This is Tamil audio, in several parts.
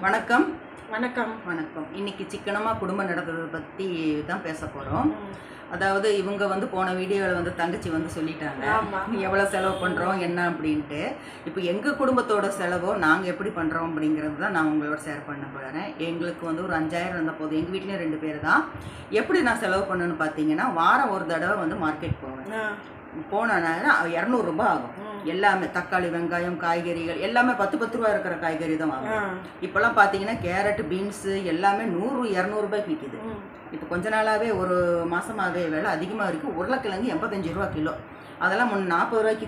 வணக்கம். வணக்கம். வணக்கம். இன்னைக்கு சிக்கனமாக குடும்பம் நடத்துறதை பற்றி தான் பேச போகிறோம். அதாவது இவங்க வந்து போன வீடியோவில் வந்து தங்கச்சி வந்து சொல்லிட்டாங்க எவ்வளோ செலவு பண்ணுறோம் என்ன அப்படின்ட்டு. இப்போ எங்கள் குடும்பத்தோட செலவோ நாங்கள் எப்படி பண்ணுறோம் அப்படிங்கிறது தான் நான் உங்களோட ஷேர் பண்ண போகிறேன். எங்களுக்கு வந்து ஒரு 5000 இருந்த போது எங்கள் வீட்லேயும் 2 பேர் தான். எப்படி நான் செலவு பண்ணுன்னு பார்த்தீங்கன்னா, வாரம் ஒரு தடவை வந்து மார்க்கெட் போவேன். போனேன்னா 200 ரூபாய் ஆகும். எல்லாமே தக்காளி, வெங்காயம், காய்கறிகள் எல்லாமே 10 ரூபா இருக்கிற காய்கறி தான் வாங்குவோம். இப்போல்லாம் பார்த்தீங்கன்னா கேரட், பீன்ஸு எல்லாமே 100-200 ரூபாய்க்கு விற்கிது. இப்போ கொஞ்ச நாளாகவே ஒரு மாதமாகவே விலை அதிகமாக இருக்குது. உருளைக்கிழங்கு 85 ரூபா கிலோ. அதெல்லாம் 40 ரூபாய்க்கு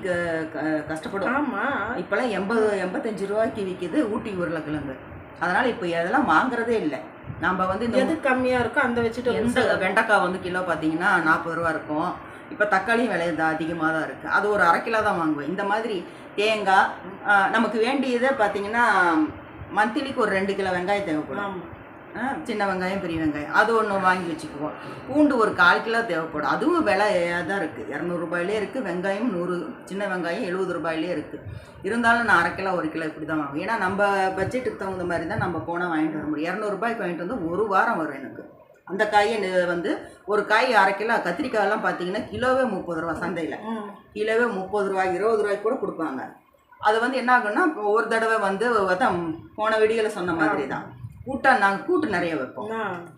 கஷ்டப்படும். இப்போல்லாம் 85 ரூபாய்க்கு விற்கிது ஊட்டி உருளைக்கிழங்கு. அதனால் இப்போ அதெல்லாம் வாங்குறதே இல்லை. நம்ம வந்து எது கம்மியாக இருக்கோ அந்த வச்சுட்டு எந்த வெண்டைக்காய் வந்து கிலோ பார்த்தீங்கன்னா 40 ரூபா இருக்கும். இப்போ தக்காளியும் விலை அதிகமாக தான் இருக்குது. அது ஒரு 1/2 கிலோ தான் வாங்குவேன். இந்த மாதிரி தேங்காய் நமக்கு வேண்டியதை பார்த்தீங்கன்னா மந்த்லிக்கு ஒரு 2 கிலோ வெங்காயம் தேவைப்படும். சின்ன வெங்காயம், பெரிய வெங்காயம் அது ஒன்று வாங்கி வச்சுக்குவோம். பூண்டு ஒரு 1/4 கிலோ தேவைப்படும். அதுவும் விலையாக தான் இருக்குது. 200 ரூபாயிலே இருக்குது. வெங்காயம் 100, சின்ன வெங்காயம் 70 ரூபாயிலே இருக்குது. இருந்தாலும் நான் 1/2 கிலோ 1 கிலோ இப்படி தான் வாங்குவேன். ஏன்னா நம்ம பட்ஜெட்டுக்கு தகுந்த மாதிரி தான் நம்ம போனால் வாங்கிட்டு வர முடியும். 200 ரூபாய்க்கு வாங்கிட்டு வந்து ஒரு வாரம் வரும் எனக்கு. அந்த காயை வந்து ஒரு காய் 1/2 கிலோ. கத்திரிக்காயெல்லாம் பார்த்தீங்கன்னா கிலோவே 30 ரூபா. சந்தையில் கிலோவே 30 ரூபா, 20 ரூபாய்க்கு கூட கொடுப்பாங்க. அது வந்து என்ன ஆகுன்னா, ஒரு தடவை வந்து தான் போன வீடியோவில் சொன்ன மாதிரி தான் நாங்கள் கூட்டு நிறைய வைப்போம்.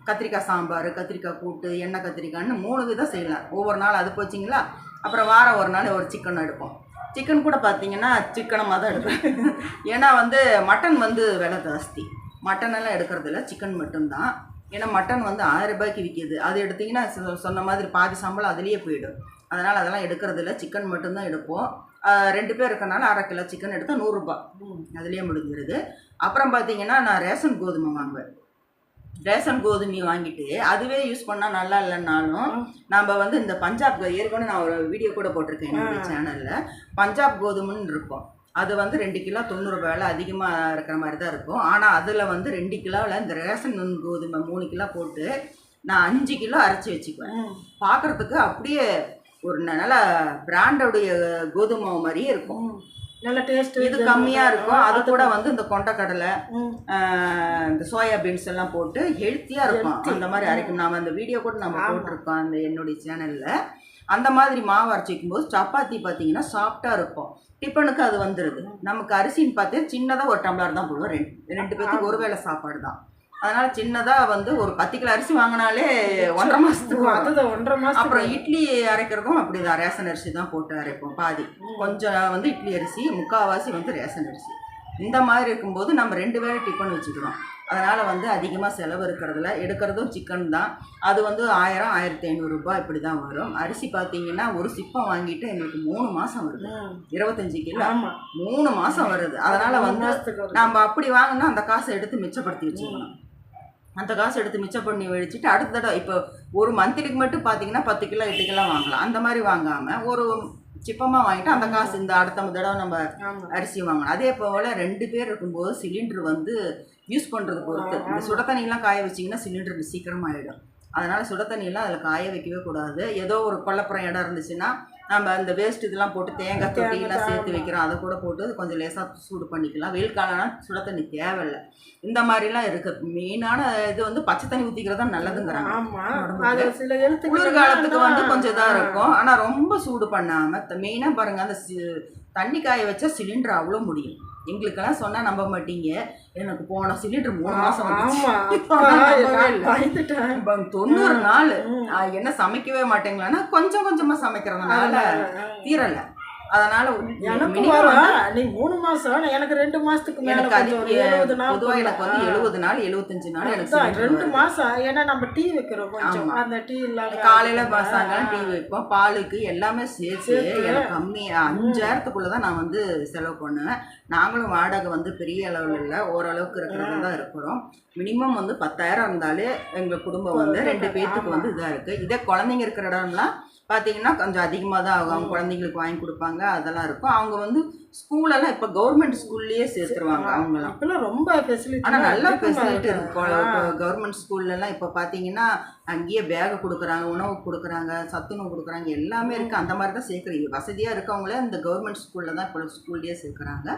கத்திரிக்காய் சாம்பார், கத்திரிக்காய் கூட்டு, எண்ணெய் கத்திரிக்காய்னு 3 விதம் செய்யலாம். ஒவ்வொரு நாள் அது போச்சிங்களா, அப்புறம் வாரம் ஒரு நாள் ஒரு சிக்கன் எடுப்போம். சிக்கன் கூட பார்த்தீங்கன்னா சிக்கனமாக தான் எடுப்பேன். ஏன்னா வந்து மட்டன் வந்து விலை ஜாஸ்தி. மட்டனெல்லாம் எடுக்கிறது இல்லை, சிக்கன் மட்டும்தான். ஏன்னா மட்டன் வந்து 1000 ரூபாய்க்கு விற்கிது. அது எடுத்திங்கன்னா சொன்ன மாதிரி பாதி சம்பளம் அதுலேயே போயிடும். அதனால் அதெல்லாம் எடுக்கிறது இல்லை, சிக்கன் மட்டும்தான் எடுப்போம். 2 பேர் இருக்கனால 1/2 கிலோ சிக்கன் எடுத்தால் 100 ரூபா அதுலேயே முடிஞ்சிருது. அப்புறம் பார்த்தீங்கன்னா நான் ரேஷன் கோதுமை வாங்குவேன். ரேஷன் கோதுமை வாங்கிட்டு அதுவே யூஸ் பண்ணால் நல்லா இல்லைன்னாலும் நம்ம வந்து இந்த பஞ்சாப், ஏற்கனவே நான் ஒரு வீடியோ கூட போட்டிருக்கேன் என்னுடைய சேனலில். பஞ்சாப் கோதுமைன்னு இருக்கும். அது வந்து 2 கிலோ 90 ரூபாய், விலை அதிகமாக இருக்கிற மாதிரி தான் இருக்கும். ஆனால் அதில் வந்து 2 கிலோவில் இந்த ரேஷன் கோதுமை 3 கிலோ போட்டு நான் 5 கிலோ அரைச்சி வச்சுக்குவேன். பார்க்குறதுக்கு அப்படியே ஒரு நல்ல பிராண்டோடைய கோதுமை மாதிரியே இருக்கும். நல்ல டேஸ்ட். இது கம்மியாக இருக்கும். அது கூட வந்து இந்த கொண்டைக்கடலை, இந்த சோயா பீன்ஸ் எல்லாம் போட்டு ஹெல்த்தியாக இருக்கும். அந்த மாதிரி அரைக்கும். நாம் அந்த வீடியோ கூட நம்ம போட்டிருக்கோம் அந்த என்னுடைய சேனலில். அந்த மாதிரி மாவு அரைச்சி வைக்கும்போது சப்பாத்தி பார்த்தீங்கன்னா சாஃப்டாக இருக்கும். டிஃபனுக்கு அது வந்துடுது. நமக்கு அரிசின்னு பார்த்தே சின்னதாக ஒரு டம்ளர் தான் போடுவோம். 2 பேருக்கு ஒரு வேளை சாப்பாடு தான். அதனால் சின்னதாக வந்து ஒரு 10 கிலோ அரிசி வாங்கினாலே 1.5 மாதத்துக்கு. அதுதான் 1.5 மாதம். அப்புறம் இட்லி அரைக்கிறதும் அப்படி தான். ரேஷன் அரிசி தான் போட்டு அரைப்போம். பாதி கொஞ்சம் வந்து இட்லி அரிசி, முக்கால்வாசி வந்து ரேஷன் அரிசி. இந்த மாதிரி இருக்கும்போது நம்ம 2 வேளை டிஃபன் வச்சுக்கிறோம். அதனால் வந்து அதிகமாக செலவு இருக்கிறதுல எடுக்கிறதும் சிக்கன் தான். அது வந்து 1000-1500 ரூபாய் இப்படி தான் வரும். அரிசி பார்த்தீங்கன்னா ஒரு சிப்பம் வாங்கிட்டு எங்களுக்கு 3 மாதம் வருது. 25 கிலோ 3 மாதம் வருது. அதனால் வந்து நம்ம அப்படி வாங்கினா அந்த காசை எடுத்து மிச்சப்படுத்தி வச்சுக்கணும். அந்த காசு எடுத்து மிச்சம் பண்ணி வச்சுட்டு அடுத்த தடவை இப்போ ஒரு மந்த்லிக்கு மட்டும் பார்த்தீங்கன்னா 10 கிலோ 8 கிலோ வாங்கலாம். அந்த மாதிரி வாங்காமல் ஒரு சிப்பமாக வாங்கிட்டு அந்த காசு இந்த அடுத்த தடவை நம்ம அரிசி வாங்கணும். அதே போல் 2 பேர் இருக்கும்போது சிலிண்டர் வந்து யூஸ் பண்ணுறது பொறுத்து. இந்த சுட தண்ணியெலாம் காய வச்சிங்கன்னா சிலிண்டர் சீக்கிரமாகிடும். அதனால் சுட தண்ணியெல்லாம் அதில் காய வைக்கவே கூடாது. ஏதோ ஒரு கொல்லப்புறம் இடம் இருந்துச்சுன்னா நம்ம அந்த வேஸ்ட் இதெல்லாம் போட்டு தேங்காய் தொட்டியெல்லாம் சேர்த்து வைக்கிறோம். அதை கூட போட்டு கொஞ்சம் லேசாக சூடு பண்ணிக்கலாம். வெயில் காலம்னா சுட தண்ணி தேவையில்லை. இந்த மாதிரிலாம் இருக்குது. மெயினான இது வந்து பச்சை தண்ணி ஊற்றிக்கிறது தான் நல்லதுங்கிறாங்க. குளிர்காலத்துக்கு வந்து கொஞ்சம் இதாக இருக்கும். ஆனால் ரொம்ப சூடு பண்ணாமல் மெயினாக பாருங்கள், அந்த தண்ணி காய வச்சா சிலிண்டர் அவ்வளோ முடியும். எங்களுக்கெல்லாம் சொன்னால் நம்ப மாட்டீங்க. எனக்கு போன சிலிண்டர் 3 மாதம் 90 நாள் என்ன சமைக்கவே மாட்டேங்களான்னா கொஞ்சம் கொஞ்சமாக சமைக்கிறதுனால தீரலை. அதனால நீ 3 மாசம், எனக்கு 2 மாசத்துக்கு மேல பொதுவாக எனக்கு வந்து 70 நாள் 75 நாள் எனக்கு 2 மாசம். ஏன்னா நம்ம டீ வைக்கிறோம் கொஞ்சம். அந்த டீ இல்லாம காலையில சாயங்காலம் டீ வைப்போம். பாலுக்கு எல்லாமே சேர்த்து எனக்கு கம்மி 5000த்துக்குள்ள தான் நான் வந்து செலவு பண்ணுவேன். நாங்களும் வாடகை வந்து பெரிய அளவில் இல்லை, ஓரளவுக்கு இருக்கிறது தான் இருக்கிறோம். மினிமம் வந்து 10,000 இருந்தாலே எங்கள் குடும்பம் வந்து 2 பேர்த்துக்கு வந்து இதாக இருக்குது. இதே குழந்தைங்க இருக்கிற இடம்லாம் பார்த்தீங்கன்னா கொஞ்சம் அதிகமாக தான் ஆகும். அவங்க குழந்தைங்களுக்கு வாங்கி கொடுப்பாங்க, அதெல்லாம் இருக்கும். அவங்க வந்து ஸ்கூலெல்லாம் இப்போ கவர்மெண்ட் ஸ்கூல்லேயே சேர்த்துருவாங்க அவங்களாம். இப்பெல்லாம் ரொம்ப ஃபெசிலிட்டி, ஆனால் நல்ல ஃபெசிலிட்டி இருக்கும். இப்போ கவர்மெண்ட் ஸ்கூல்லலாம் இப்போ பார்த்தீங்கன்னா அங்கேயே பேகு கொடுக்குறாங்க, உணவு கொடுக்குறாங்க, சத்துணவு கொடுக்குறாங்க, எல்லாமே இருக்குது. அந்த மாதிரி தான் சேர்க்குறீங்க. வசதியாக இருக்கவங்களே இந்த கவர்மெண்ட் ஸ்கூலில் தான் இப்போ ஸ்கூல்லேயே சேர்க்குறாங்க.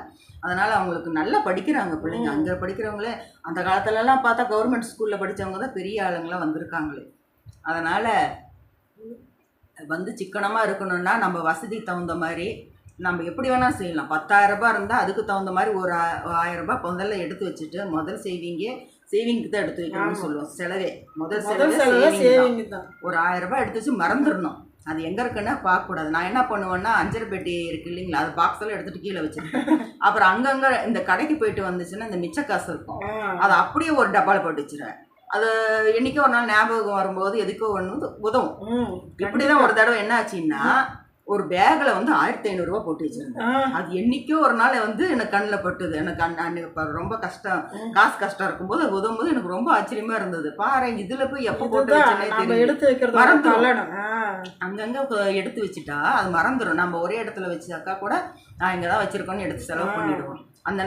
அதனால் அவங்களுக்கு நல்லா படிக்கிறாங்க பிள்ளைங்க. அங்கே படிக்கிறவங்களே அந்த காலத்துலலாம் பார்த்தா கவர்மெண்ட் ஸ்கூலில் படித்தவங்க தான் பெரிய ஆளுங்களாம் வந்திருக்காங்களே. அதனால் வந்து சிக்கனமாக இருக்கணும்னா நம்ம வசதி தகுந்த மாதிரி நம்ம எப்படி வேணால் செய்யலாம். 10,000 ரூபாய் இருந்தால் அதுக்கு தகுந்த மாதிரி ஒரு 1000 ரூபாய் முதல்ல எடுத்து வச்சுட்டு முதல் சேவிங்க்கு தான் எடுத்து வைக்கணும்னு சொல்லுவோம். செலவே முதல் செலவே சேவிங் தான். ஒரு 1000 ரூபாய் எடுத்து வச்சு மறந்துடணும். அது எங்கே இருக்குன்னா பார்க்கக்கூடாது. நான் என்ன பண்ணுவேன்னா அஞ்சரை பெட்டி இருக்குது இல்லைங்களா, அது பாக்ஸில் எடுத்துகிட்டு கீழே வச்சுருக்கேன். அப்புறம் அங்கங்கே இந்த கடைக்கு போயிட்டு வந்துச்சுன்னா இந்த மிச்ச காசு இருக்கும், அதை அப்படியே ஒரு டப்பாவில் போட்டு வச்சுருவேன். அது என்னைக்கோ ஒரு நாள் ஞாபகம் வரும்போது எதுக்கோ ஒன்று உதவும். இப்படிதான் ஒரு தடவை என்ன ஆச்சுன்னா ஒரு பேக்கில் வந்து 1500 ரூபா போட்டு வச்சிருந்தேன். அது என்னைக்கோ ஒரு நாள் வந்து எனக்கு கண்ணில் பட்டுது. எனக்கு ரொம்ப கஷ்டம், காசு கஷ்டம் இருக்கும்போது அது உதவும்போது எனக்கு ரொம்ப ஆச்சரியமா இருந்தது. பாரு இதில் போய் எப்போ போட்டு மறந்துடும். அங்கங்கே எடுத்து வச்சுட்டா அது மறந்துடும். நம்ம ஒரே இடத்துல வச்சாக்கா கூட நான் இங்கே தான் வச்சுருக்கோன்னு எடுத்து செலவு பண்ணிடுவோம்.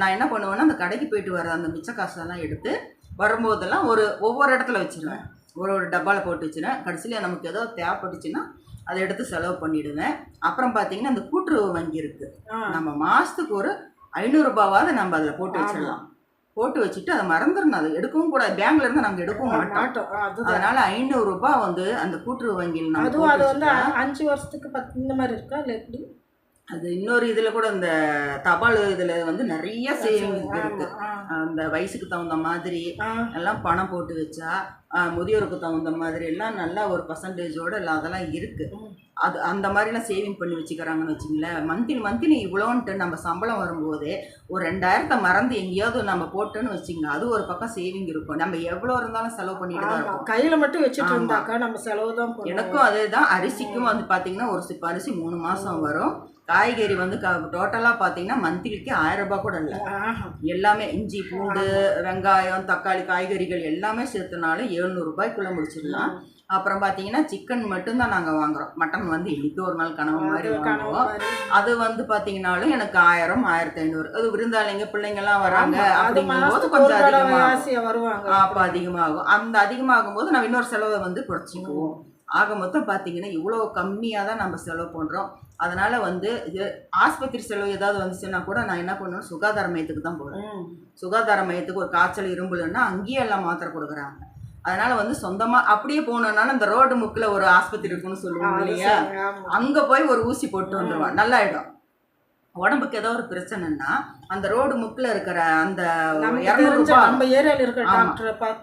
நான் என்ன பண்ணுவேன்னா அந்த கடைக்கு போயிட்டு வர அந்த மிச்ச காசெல்லாம் எடுத்து வரும்போதெல்லாம் ஒவ்வொரு இடத்துல வச்சுருவேன். ஒரு டப்பாவில் போட்டு வச்சுருவேன். கடைசியில் நமக்கு ஏதோ தேவைப்பட்டுச்சுன்னா அதை எடுத்து செலவு பண்ணிவிடுவேன். அப்புறம் பார்த்தீங்கன்னா இந்த கூட்டுறவு வங்கி இருக்குது. நம்ம மாதத்துக்கு ஒரு 500 ரூபாவாவது நம்ம அதில் போட்டு வச்சிடலாம். போட்டு வச்சுட்டு அதை மறந்துடணும். அதை எடுக்கவும் கூடாது. பேங்க்ல இருந்து நாங்கள் எடுக்கவும் மாட்டோம். அதனால 500 ரூபாய் வந்து அந்த கூட்டுறவு வங்கியில் நம்ம அது வந்து 5 வருஷத்துக்கு 10 இந்த மாதிரி இருக்கா இல்லை எப்படி? அது இன்னொரு இதில் கூட இந்த தபால் இதில் வந்து நிறைய சேவிங் இருக்குது. அந்த வயசுக்கு தகுந்த மாதிரி எல்லாம் பணம் போட்டு வச்சா முதியோருக்கு தகுந்த மாதிரி எல்லாம் நல்லா ஒரு பர்சன்டேஜோடு எல்லாம் அதெல்லாம் இருக்குது. அது அந்த மாதிரிலாம் சேவிங் பண்ணி வச்சுக்கிறாங்கன்னு வச்சுங்களேன். மந்த்லி இவ்வளோன்ட்டு நம்ம சம்பளம் வரும்போதே ஒரு 2000 மறந்து எங்கேயாவது நம்ம போட்டோன்னு வச்சுங்க, அது ஒரு பக்கம் சேவிங் இருக்கும். நம்ம எவ்வளோ இருந்தாலும் செலவு பண்ணிட்டு தான் இருக்கோம். கையில் மட்டும் வச்சுட்டு இருந்தாக்கா நம்ம செலவு தான். எனக்கும் அதே தான். அரிசிக்கும் வந்து பார்த்தீங்கன்னா ஒரு சிப்ப அரிசி 3 மாதம் வரும். காய்கறி வந்து டோட்டலாக பார்த்தீங்கன்னா மந்த்லிக்கு 1000 ரூபாய் கூட இல்லை. எல்லாமே இஞ்சி பூண்டு வெங்காயம் தக்காளி காய்கறிகள் எல்லாமே சேர்த்துனாலும் 700 ரூபாய்க்குள்ளே முடிச்சிடலாம். அப்புறம் பார்த்தீங்கன்னா சிக்கன் மட்டும்தான் நாங்கள் வாங்குகிறோம். மட்டன் வந்து இன்னைக்கு ஒரு நாள் கனவு மாதிரி வாங்குவோம். அது வந்து பார்த்தீங்கன்னாலும் எனக்கு 1000 1500. அது விருந்தாளிங்க பிள்ளைங்கள்லாம் வராங்க அப்படிங்கும்போது கொஞ்சம் அதிகமாக வருவாங்க. அப்போ அதிகமாகும். அந்த அதிகமாகும் போது நம்ம இன்னொரு செலவை வந்து குறைச்சிக்குவோம். ஆக மொத்தம் பார்த்தீங்கன்னா இவ்வளோ கம்மியாக தான் நம்ம செலவு பண்ணுறோம். அதனால் வந்து இது ஆஸ்பத்திரி செலவு ஏதாவது வந்துச்சுன்னா கூட நான் என்ன பண்ணுவேன், சுகாதார மையத்துக்கு தான் போகிறேன். சுகாதார மையத்துக்கு ஒரு காய்ச்சல் இரும்புலன்னா அங்கேயே எல்லாம் மாத்திரை கொடுக்குறாங்க. அதனால் வந்து சொந்தமாக அப்படியே போனோம்னாலும் இந்த ரோடு முக்கில் ஒரு ஆஸ்பத்திரி இருக்குன்னு சொல்லுவாங்க இல்லையா, அங்கே போய் ஒரு ஊசி போட்டு வந்துடுவான், நல்லாயிடும். உடம்புக்கு ஏதோ ஒரு பிரச்சனைன்னா அந்த ரோடு முக்கில் இருக்கிற அந்த 200 ரூபாய்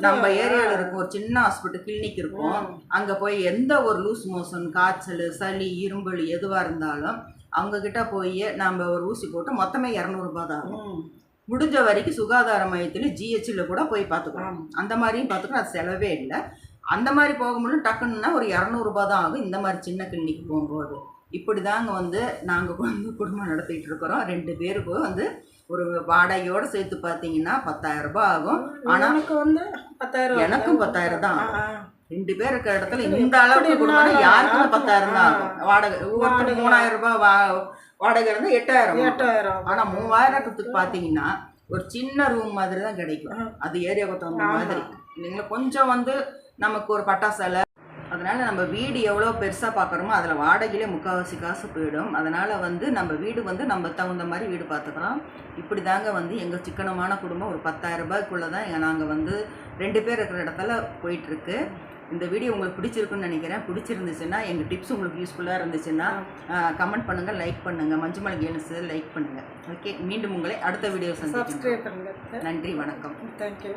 நம்ம ஏரியாவில் இருக்கும் ஒரு சின்ன ஹாஸ்பிட்டல் கிளினிக் இருக்கும். அங்கே போய் எந்த ஒரு லூஸ் மோஷன் காய்ச்சல் சளி இரும்பல் எதுவாக இருந்தாலும் அவங்கக்கிட்ட போய் நம்ம ஒரு ஊசி போட்டு மொத்தமே 200 ரூபாய் தான் ஆகும். முடிஞ்ச வரைக்கும் சுகாதார மையத்தில் ஜிஹெச்சில் கூட போய் பார்த்துக்கலாம். அந்த மாதிரியும் பார்த்துக்கலாம், அது செலவே இல்லை. அந்த மாதிரி போக முடியும் டக்குன்னா ஒரு 200 ரூபாய் தான் ஆகும் இந்த மாதிரி சின்ன கிளினிக் போகும்போது. இப்படி தாங்க வந்து நாங்கள் வந்து குடும்பம் நடத்திட்டு இருக்கிறோம். 2 பேருக்கு வந்து ஒரு வாடகையோடு சேர்த்து பார்த்தீங்கன்னா 10,000 ரூபாய் ஆகும். ஆனால் வந்து 10,000 எனக்கும் 10,000 தான் ஆகும். 2 பேர் இருக்கிற இடத்துல இந்த அளவுக்கு குடும்பம் யாருக்கும் 10,000 தான் ஆகும். வாடகை ஒவ்வொருத்தருக்கு 3,000 ரூபாய் வாடகை இருந்தால் 8,000. ஆனால் 3,000த்துக்கு பார்த்தீங்கன்னா ஒரு சின்ன ரூம் மாதிரி தான் கிடைக்கும். அது ஏரியாவுக்கு தகுந்த மாதிரி இல்லைங்களா. கொஞ்சம் வந்து நமக்கு ஒரு பட்டாசாலை, அதனால் நம்ம வீடு எவ்வளோ பெருசாக பார்க்குறோமோ அதில் வாடகையிலே முக்கால்வாசி காசு போயிடும். அதனால் வந்து நம்ம வீடு வந்து நம்ம தகுந்த மாதிரி வீடு பார்த்துக்கலாம். இப்படி தாங்க வந்து எங்கள் சிக்கனமான குடும்பம் ஒரு 10,000 ரூபாய்க்குள்ளே தான் நாங்கள் வந்து 2 பேர் இருக்கிற இடத்துல போயிட்டுருக்கு. இந்த வீடியோ உங்களுக்கு பிடிச்சிருக்குன்னு நினைக்கிறேன். பிடிச்சிருந்துச்சுன்னா எங்கள் டிப்ஸ் உங்களுக்கு யூஸ்ஃபுல்லாக இருந்துச்சுன்னா கமெண்ட் பண்ணுங்கள், லைக் பண்ணுங்கள். மஞ்சுமலை கேர்ள்ஸ் லைக் பண்ணுங்கள். ஓகே, மீண்டும் உங்களை அடுத்த வீடியோ சந்திக்கிறேன். நன்றி, வணக்கம். தேங்க்யூ.